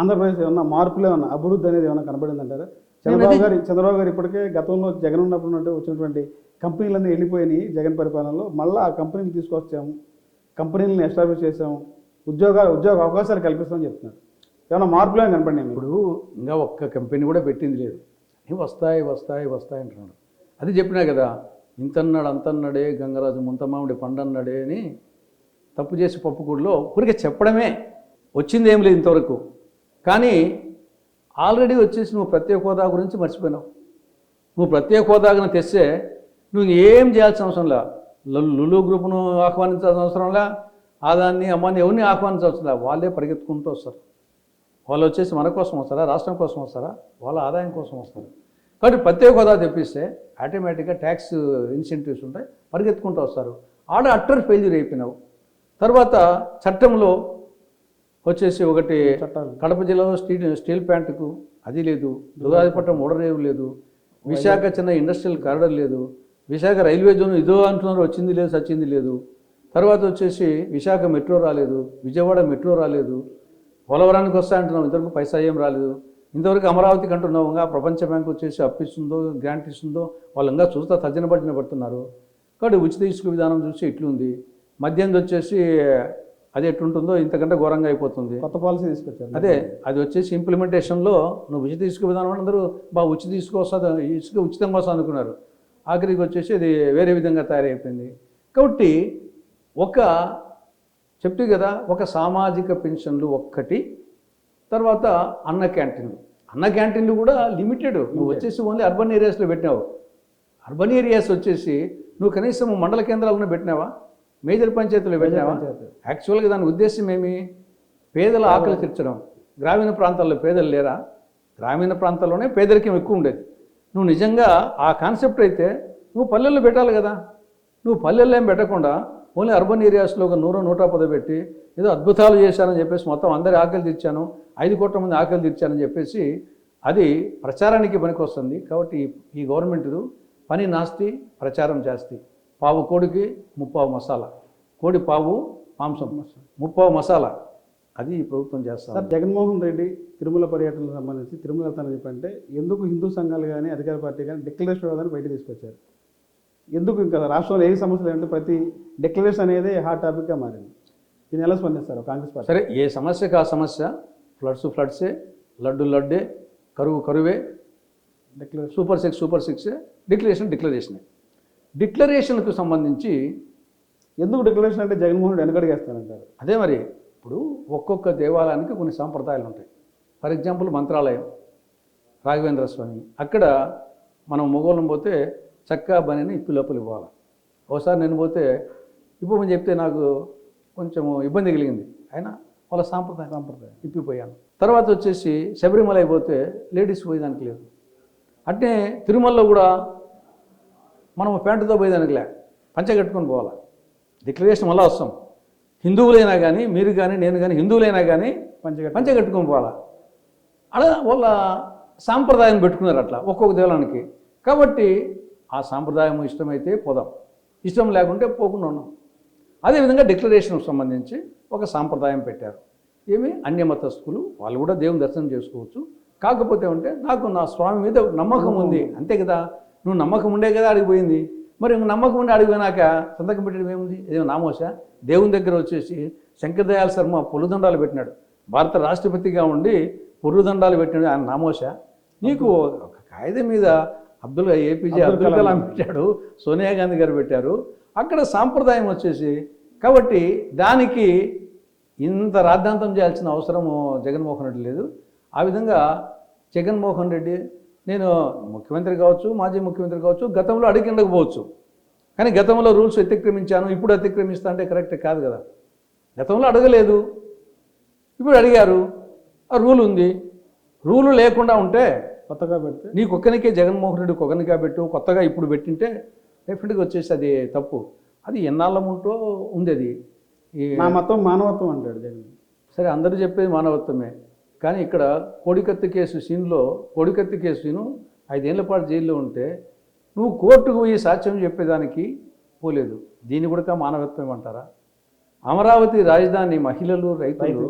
ఆంధ్రప్రదేశ్ ఏమన్నా మార్పులు ఏమన్నా అభివృద్ధి అనేది ఏమన్నా కనబడిందంటారా? చంద్రబాబు గారు ఇప్పటికే గతంలో జగన్ ఉన్నప్పుడు వచ్చినటువంటి కంపెనీలన్నీ వెళ్ళిపోయినాయి జగన్ పరిపాలనలో, మళ్ళీ ఆ కంపెనీలు తీసుకొచ్చాము, కంపెనీలను ఎస్టాబ్లిష్ చేసాము, ఉద్యోగ అవకాశాలు కల్పిస్తామని చెప్తున్నారు. ఏమైనా మార్పులు ఏమైనా కనపడినాయి? ఇప్పుడు ఇంకా ఒక్క కంపెనీ కూడా పెట్టింది లేదు. వస్తాయి వస్తాయి వస్తాయి అంటున్నాడు. అది చెప్పినా కదా, ఇంతన్నాడు అంతన్నాడే గంగరాజు ముంతమామిడి పండన్నాడే అని తప్పు చేసి పప్పుకూడలో ఊరికే చెప్పడమే, వచ్చింది ఏం లేదు ఇంతవరకు. కానీ ఆల్రెడీ వచ్చేసి నువ్వు ప్రత్యేక హోదా గురించి మర్చిపోయినావు. నువ్వు ప్రత్యేక హోదాగా తెస్తే నువ్వు ఏం చేయాల్సిన అవసరం లే. లులు గ్రూప్ను ఆహ్వానించాల్సిన అవసరం లే, ఆదాన్ని అమ్మాన్ని ఎవరిని ఆహ్వానించాల్సిన లే. వాళ్ళే పరిగెత్తుకుంటూ వస్తారు. వాళ్ళు వచ్చేసి మన కోసం వస్తారా, రాష్ట్రం కోసం వస్తారా, వాళ్ళ ఆదాయం కోసం వస్తారు. కాబట్టి ప్రత్యేక హోదా తెప్పిస్తే ఆటోమేటిక్గా ట్యాక్స్ ఇన్సెంటివ్స్ ఉంటాయి, పరిగెత్తుకుంటూ వస్తారు. ఆడ అట్టర్ ఫెయిల్యూర్ అయిపోయినావు. తర్వాత చట్టంలో వచ్చేసి ఒకటి కడప జిల్లాలో స్టీల్ ప్లాంట్కు అది లేదు, దురాదిపట్నం ఓడరేవు లేదు, విశాఖ చిన్న ఇండస్ట్రియల్ కారిడార్ లేదు, విశాఖ రైల్వే జోన్ ఇదో అంటున్నారు, వచ్చింది లేదు, సచ్చింది లేదు. తర్వాత వచ్చేసి విశాఖ మెట్రో రాలేదు, విజయవాడ మెట్రో రాలేదు, పోలవరానికి వస్తా అంటున్నాం, ఇంతవరకు పైసా ఏం రాలేదు. ఇంతవరకు అమరావతికి అంటున్నావు, ఇంకా ప్రపంచ బ్యాంకు వచ్చేసి అప్పిస్తుందో గ్రాంట్ ఇస్తుందో వాళ్ళు ఇంకా చూస్తా తర్జన పడుతున్నారు. కాబట్టి ఉచిత ఇసుక విధానం చూసి ఇట్లుంది. మధ్యాహ్నం వచ్చేసి అది ఎట్లుంటుందో ఇంతకంటే ఘోరంగా అయిపోతుంది. కొత్త పాలసీ తీసుకొచ్చారు. అదే అది వచ్చేసి ఇంప్లిమెంటేషన్లో నువ్వు ఉచిత ఇసుక విధానం అందరూ ఉచిత ఇసుక వస్తుంది, ఇసుక ఉచితంగా వస్తుంది అనుకున్నారు. ఆఖరికి వచ్చేసి అది వేరే విధంగా తయారైపోయింది. కాబట్టి చెప్తే కదా, ఒక సామాజిక పెన్షన్లు ఒక్కటి, తర్వాత అన్న క్యాంటీన్లు కూడా లిమిటెడ్. నువ్వు వచ్చేసి ఓన్లీ అర్బన్ ఏరియాస్లో పెట్టినావు. అర్బన్ ఏరియాస్ వచ్చేసి నువ్వు కనీసం మండల కేంద్రాలను పెట్టినావా, మేజర్ పంచాయతీలో పెట్టినావా? యాక్చువల్గా దాని ఉద్దేశం ఏమి? పేదల ఆకలి తీర్చడం. గ్రామీణ ప్రాంతాల్లో పేదలు లేరా? గ్రామీణ ప్రాంతాల్లోనే పేదరికం ఎక్కువ ఉండేది. నువ్వు నిజంగా ఆ కాన్సెప్ట్ అయితే నువ్వు పల్లెల్లో పెట్టాలి కదా. నువ్వు పల్లెల్లో ఏం పెట్టకుండా ఓన్లీ అర్బన్ ఏరియాస్లో ఒక 100-110 పెట్టి ఏదో అద్భుతాలు చేశానని చెప్పేసి మొత్తం అందరి ఆకలి తీర్చాను, 5 కోట్ల మంది ఆకలి తీర్చానని చెప్పేసి అది ప్రచారానికి పనికి వస్తుంది. కాబట్టి ఈ గవర్నమెంట్ పని నాస్తి, ప్రచారం చేస్తే పావు కోడికి 30 మసాలా, కోడి పావు మాంసం 30 మసాలా, అది ఈ ప్రభుత్వం చేస్తారు. సార్, జగన్మోహన్ రెడ్డి తిరుమల పర్యటనకు సంబంధించి తిరుమల వెళ్తానని చెప్పంటే ఎందుకు హిందూ సంఘాలు కానీ అధికార పార్టీ కానీ డిక్లరేషన్ హోదాని బయట తీసుకొచ్చారు? ఎందుకు ఇంకా రాష్ట్రంలో ఏ సమస్యలు ఏంటంటే ప్రతి డిక్లరేషన్ అనేది హాట్ టాపిక్గా మారింది. దీన్ని ఎలా స్పందిస్తారు కాంగ్రెస్ పార్టీ? సరే, ఏ సమస్యకు ఆ సమస్య, ఫ్లడ్సే, లడ్డే, కరువే, సూపర్ సిక్సే, డిక్లరేషనే. డిక్లరేషన్కు సంబంధించి ఎందుకు డిక్లరేషన్ అంటే జగన్మోహన్ రెడ్డి వెనకడిగేస్తానంటారు? అదే మరి, ఇప్పుడు ఒక్కొక్క దేవాలయానికి కొన్ని సాంప్రదాయాలు ఉంటాయి. ఫర్ ఎగ్జాంపుల్ మంత్రాలయం, రాఘవేంద్ర స్వామి, అక్కడ మనం మొగోళ్ళం పోతే చక్కా బనీని ఇప్పి లోపలి ఇవ్వాలి. ఒకసారి నేను పోతే ఇప్పమని చెప్తే నాకు కొంచెం ఇబ్బంది కలిగింది. అయినా వాళ్ళ సాంప్రదాయం ఇప్పిపోయాను. తర్వాత వచ్చేసి శబరిమల అయిపోతే లేడీస్ పోయేదానికి లేదు. అంటే తిరుమలలో కూడా మనం ప్యాంటుతో పోయేదానికి లే, పంచ కట్టుకొని పోవాలి. డిక్లరేషన్ మళ్ళీ వస్తాం. హిందువులైనా కానీ, మీరు కానీ, నేను కానీ, హిందువులైనా కానీ పంచ కట్టుకొని పోవాలా. అలా వాళ్ళ సాంప్రదాయం పెట్టుకున్నారు అట్లా ఒక్కొక్క దేవాలయానికి. కాబట్టి ఆ సాంప్రదాయం ఇష్టమైతే పోదాం, ఇష్టం లేకుంటే పోకుండా ఉన్నాం. అదేవిధంగా డిక్లరేషన్కి సంబంధించి ఒక సాంప్రదాయం పెట్టారు. ఏమి అన్యమతస్థులు వాళ్ళు కూడా దేవుని దర్శనం చేసుకోవచ్చు. కాకపోతే ఉంటే నాకు నా స్వామి మీద నమ్మకం ఉంది, అంతే కదా. నువ్వు నమ్మకం ఉండే కదా అడిగిపోయింది. మరి నమ్మకం ఉండి అడిగిపోయినాక సంతకం పెట్టడం ఏముంది? ఏదో నామోష. దేవుని దగ్గర వచ్చేసి శంకరదయాళ శర్మ పొర్రుదండాలు పెట్టినాడు. భారత రాష్ట్రపతిగా ఉండి పొర్రుదండాలు పెట్టినాడు, ఆయన నామోష. నీకు ఒక కాగితం మీద ఏపీజే అబ్దుల్ కలాం పెట్టాడు, సోనియా గాంధీ గారు పెట్టారు. అక్కడ సాంప్రదాయం వచ్చేసి, కాబట్టి దానికి ఇంత రాద్ధాంతం చేయాల్సిన అవసరము జగన్మోహన్ రెడ్డి లేదు. ఆ విధంగా జగన్మోహన్ రెడ్డి, నేను ముఖ్యమంత్రి కావచ్చు, మాజీ ముఖ్యమంత్రి కావచ్చు, గతంలో అడిగి ఉండకపోవచ్చు, కానీ గతంలో రూల్స్ అతిక్రమించాను, ఇప్పుడు అతిక్రమిస్తా అంటే కరెక్ట్ కాదు కదా. గతంలో అడగలేదు, ఇప్పుడు అడిగారు, ఆ రూల్ ఉంది. రూలు లేకుండా ఉంటే కొత్తగా పెడితే నీకొక్కనికే జగన్మోహన్ రెడ్డి ఒకనిగా పెట్టు, కొత్తగా ఇప్పుడు పెట్టింటే డెఫినెట్గా వచ్చేసి అది తప్పు. అది ఎన్నాళ్ళ ఉంటో ఉంది. అది నా మతం మానవత్వం అంటాడు జగన్. సరే, అందరూ చెప్పేది మానవత్వమే. కానీ ఇక్కడ కోడికత్తి కేసు సీన్లో, కోడికత్తి కేసు సీను 5 ఏళ్ల పాటు జైల్లో ఉంటే నువ్వు కోర్టుకు పోయి సాక్ష్యం చెప్పేదానికి పోలేదు. దీన్ని కూడా మానవత్వం అంటారా? అమరావతి రాజధాని మహిళలు, రైతులు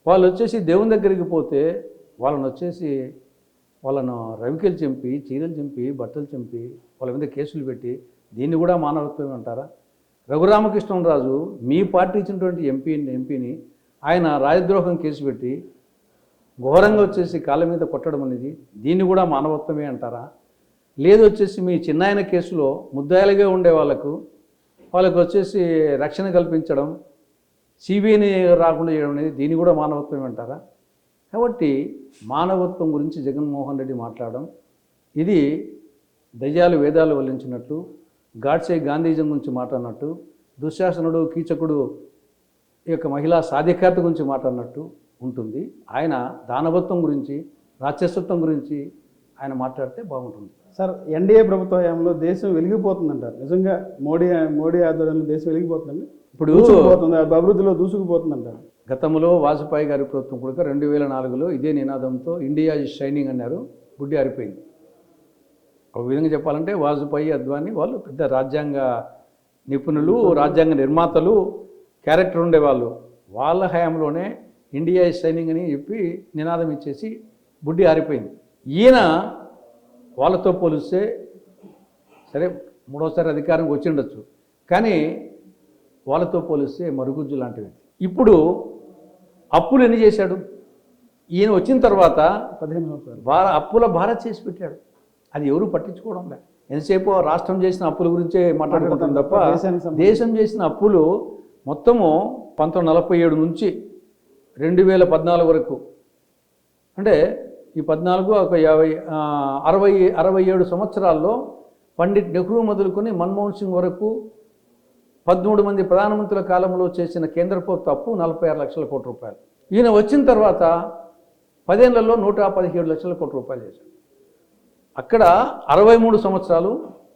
వాళ్ళు వచ్చేసి దేవుని దగ్గరికి పోతే వాళ్ళను రవికెలు చింపి, చీరలు చింపి, బట్టలు చింపి, వాళ్ళ మీద కేసులు పెట్టి, దీన్ని కూడా మానవత్వం అంటారా? రఘురామకృష్ణరాజు మీ పార్టీ ఇచ్చినటువంటి ఎంపీని ఆయన రాజద్రోహం కేసు పెట్టి ఘోరంగా వచ్చేసి కాళ్ళ మీద కొట్టడం అనేది దీన్ని కూడా మానవత్వమే అంటారా? లేదు వచ్చేసి మీ చిన్నాయన కేసులో ముద్దాయిలుగా ఉండే వాళ్ళకు వచ్చేసి రక్షణ కల్పించడం, సిబిఐని రాకుండా చేయడం అనేది దీన్ని కూడా మానవత్వమే అంటారా? కాబట్టి మానవత్వం గురించి జగన్మోహన్ రెడ్డి మాట్లాడడం ఇది దయ్యాలు వేదాలు వల్లించినట్లు, గాడ్సే గాంధీజం గురించి మాట్లాడినట్టు, దుశ్శాసనుడు కీచకుడు ఈ యొక్క మహిళా సాధికారత గురించి మాట్లాడినట్టు ఉంటుంది. ఆయన దానవత్వం గురించి, రాక్షసత్వం గురించి ఆయన మాట్లాడితే బాగుంటుంది. సార్, ఎన్డీఏ ప్రభుత్వ హయాంలో దేశం వెలిగిపోతుందంటారు. నిజంగా మోడీ ఆధ్వర్యంలో దేశం వెలిగిపోతుందండి. ఇప్పుడు దూసుకుపోతుంది, అభివృద్ధిలో దూసుకుపోతుందంటారు. గతంలో వాజ్పేయి గారి ప్రభుత్వం కూడా 2004లో ఇదే నినాదంతో ఇండియా ఈజ్ షైనింగ్ అన్నారు, బుడ్డి ఆరిపోయింది. ఒక విధంగా చెప్పాలంటే వాజ్పేయి, అద్వానీ వాళ్ళు పెద్ద రాజ్యాంగ నిపుణులు, రాజ్యాంగ నిర్మాతలు, క్యారెక్టర్ ఉండేవాళ్ళు. వాళ్ళ హయాంలోనే ఇండియా ఈజ్ షైనింగ్ అని చెప్పి నినాదం ఇచ్చేసి బుడ్డి ఆరిపోయింది. ఈయన వాళ్ళతో పోలిస్తే సరే మూడోసారి అధికారంకి వచ్చి ఉండొచ్చు, కానీ వాళ్ళతో పోలిస్తే మరుగుజ్జు లాంటివి. ఇప్పుడు అప్పులు ఎన్ని చేశాడు? ఈయన వచ్చిన తర్వాత 15 సంవత్సరాలు అప్పుల భారత్ చేసి పెట్టాడు. అది ఎవరు పట్టించుకోవడం లేదు. ఎంతసేపు రాష్ట్రం చేసిన అప్పుల గురించే మాట్లాడుకుంటాం తప్ప దేశం చేసిన అప్పులు మొత్తము 1947 నుంచి 2014 వరకు, అంటే ఈ 14 ఒక 67 సంవత్సరాల్లో పండిట్ నెహ్రూ మొదలుకొని మన్మోహన్ సింగ్ వరకు 13 మంది ప్రధానమంత్రుల కాలంలో చేసిన కేంద్ర ప్రభుత్వ అప్పు 46 లక్షల కోట్ల రూపాయలు. ఈయన వచ్చిన తర్వాత 10 ఏళ్లలో 117 లక్షల కోట్ల రూపాయలు చేశాడు. అక్కడ 63 సంవత్సరాలు,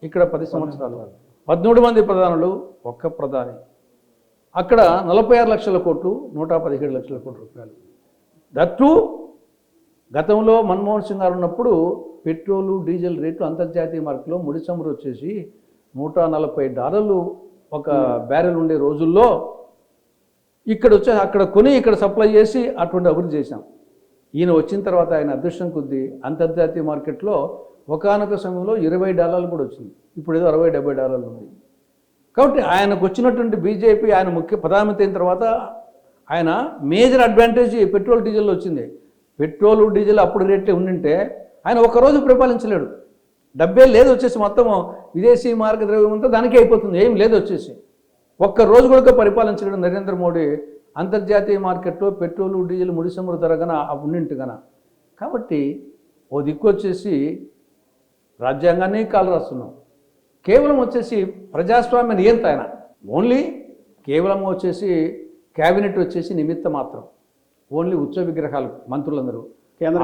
ఇక్కడ 10 సంవత్సరాలు, 13 మంది ప్రధానులు, ఒక్క ప్రధాని. అక్కడ 46 లక్షల కోట్లు, 117 లక్షల కోట్ల రూపాయలు. దట్టు గతంలో మన్మోహన్ సింగ్ గారు ఉన్నప్పుడు పెట్రోలు, డీజిల్ రేట్లు అంతర్జాతీయ మార్కెట్లో ముడి చమురు వచ్చేసి $140 ఒక బ్యారెల్ ఉండే రోజుల్లో ఇక్కడ వచ్చి అక్కడ కొని ఇక్కడ సప్లై చేసి అటువంటి అభివృద్ధి చేశాం. ఈయన వచ్చిన తర్వాత ఆయన అదృష్టం కొద్దీ అంతర్జాతీయ మార్కెట్లో ఒకానొక సమయంలో $20 కూడా వచ్చింది. ఇప్పుడు ఏదో $60-70 ఉంది. కాబట్టి ఆయనకు వచ్చినటువంటి బీజేపీ, ఆయన ముఖ్య ప్రధానమంత్రి అయిన తర్వాత ఆయన మేజర్ అడ్వాంటేజ్ పెట్రోల్ డీజిల్ వచ్చింది. పెట్రోల్ డీజిల్ అప్పుడు రేట్లే ఉండింటే ఆయన ఒక్కరోజు పరిపాలించలేడు. డబ్బే లేదు వచ్చేసి మొత్తం విదేశీ మార్గ ద్రవ్యం అంతా దానికే అయిపోతుంది, ఏం లేదు వచ్చేసి. ఒక్కరోజు కూడా పరిపాలించలేడు నరేంద్ర మోడీ అంతర్జాతీయ మార్కెట్లో పెట్రోలు, డీజిల్, ముడి చమురు ధర గన ఉండింటి గన. కాబట్టి ఓ దిక్కు వచ్చేసి రాజ్యాంగాన్ని కాలు రాస్తున్నాం. కేవలం వచ్చేసి ప్రజాస్వామ్య నియంత ఆయన. ఓన్లీ కేవలం వచ్చేసి క్యాబినెట్ వచ్చేసి నిమిత్త మాత్రం, ఓన్లీ ఉచ్చ విగ్రహాలు మంత్రులందరూ. కేంద్ర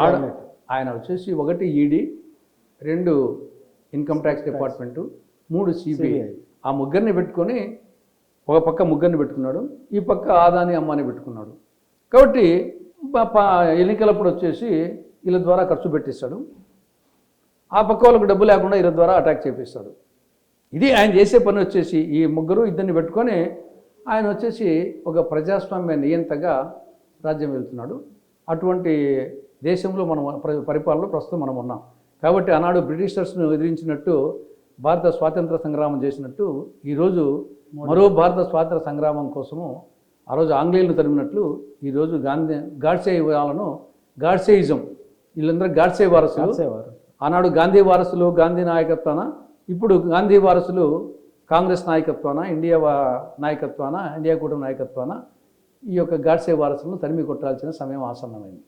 ఆయన వచ్చేసి 1 ED, 2 income tax department, 3 CBI. ఆ ముగ్గురిని పెట్టుకొని ఒక పక్క ముగ్గురిని పెట్టుకున్నాడు, ఈ పక్క ఆదాని అమ్మాని పెట్టుకున్నాడు. కాబట్టి ఎన్నికలప్పుడు వచ్చేసి వీళ్ళ ద్వారా ఖర్చు పెట్టిస్తాడు, ఆ పక్క వాళ్ళకు డబ్బు లేకుండా వీళ్ళ ద్వారా అటాక్ చేపిస్తాడు. ఇది ఆయన చేసే పని వచ్చేసి ఈ ముగ్గురు ఇద్దరిని పెట్టుకొని ఆయన వచ్చేసి ఒక ప్రజాస్వామ్య నియంతగా రాజ్యం వెళ్తున్నాడు. అటువంటి దేశంలో మనం పరిపాలనలో ప్రస్తుతం మనం ఉన్నాం. కాబట్టి ఆనాడు బ్రిటిషర్స్ను ఎదిరించినట్టు భారత స్వాతంత్ర సంగ్రామం చేసినట్టు ఈరోజు మరో భారత స్వాతంత్ర సంగ్రామం కోసము ఆ రోజు ఆంగ్లేయులను తరిమినట్లు ఈరోజు గాడ్సే వాళ్ళను గాడ్సేయిజం, వీళ్ళందరూ గాడ్సే వారసులు. ఆనాడు గాంధీ వారసులు గాంధీ నాయకత్వాన, ఇప్పుడు గాంధీ వారసులు కాంగ్రెస్ నాయకత్వాన, ఇండియా నాయకత్వాన, ఇండియా కూటమి నాయకత్వాన ఈ యొక్క గాడ్సే వారసులను తరిమి కొట్టాల్సిన సమయం ఆసన్నమైంది.